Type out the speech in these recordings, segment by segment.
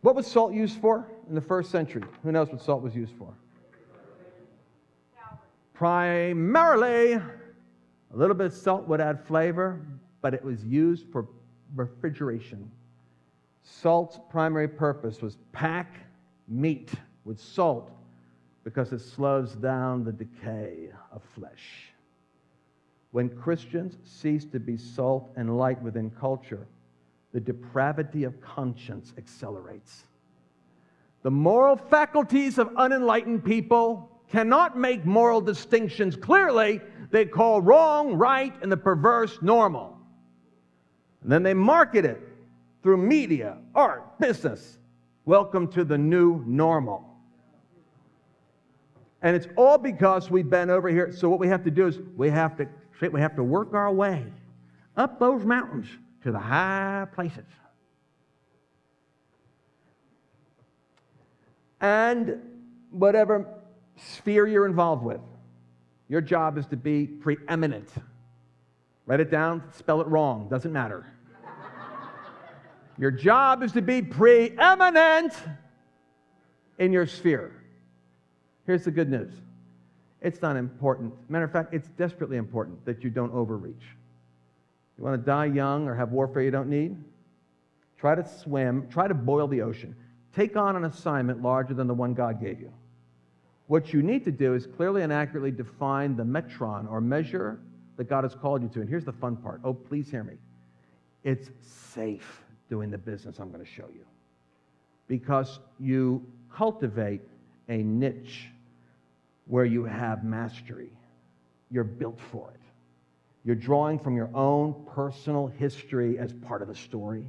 What was salt used for in the first century? Who knows what salt was used for? Primarily, a little bit of salt would add flavor, but it was used for refrigeration. Salt's primary purpose was pack meat with salt because it slows down the decay of flesh. When Christians cease to be salt and light within culture, the depravity of conscience accelerates. The moral faculties of unenlightened people cannot make moral distinctions clearly. They call wrong right and the perverse normal. And then they market it through media, art, business. Welcome to the new normal. And it's all because we've been over here. So what we have to do is we have to work our way up those mountains to the high places. And whatever sphere you're involved with, your job is to be preeminent. Write it down, spell it wrong, doesn't matter. Your job is to be preeminent in your sphere. Here's the good news. It's not important. Matter of fact, it's desperately important that you don't overreach. You want to die young or have warfare you don't need? Try to swim, try to boil the ocean. Take on an assignment larger than the one God gave you. What you need to do is clearly and accurately define the metron or measure that God has called you to. And here's the fun part. Oh, please hear me. It's safe doing the business I'm going to show you, because you cultivate a niche where you have mastery. You're built for it. You're drawing from your own personal history as part of the story.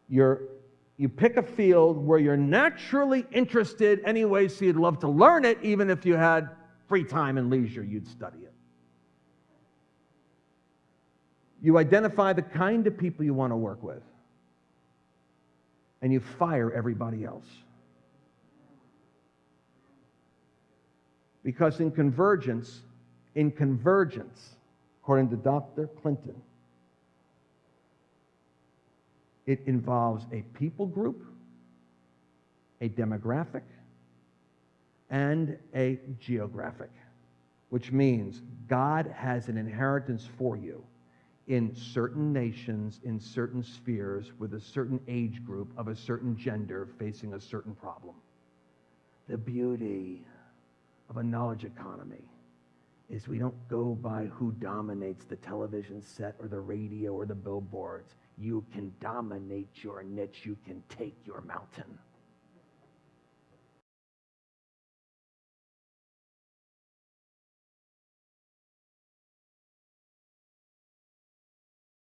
You pick a field where you're naturally interested anyway, so you'd love to learn it. Even if you had free time and leisure, you'd study it. You identify the kind of people you want to work with, and you fire everybody else. Because in convergence, according to Dr. Clinton, it involves a people group, a demographic, and a geographic, which means God has an inheritance for you in certain nations, in certain spheres, with a certain age group of a certain gender facing a certain problem. The beauty of a knowledge economy is we don't go by who dominates the television set or the radio or the billboards. You can dominate your niche. You can take your mountain.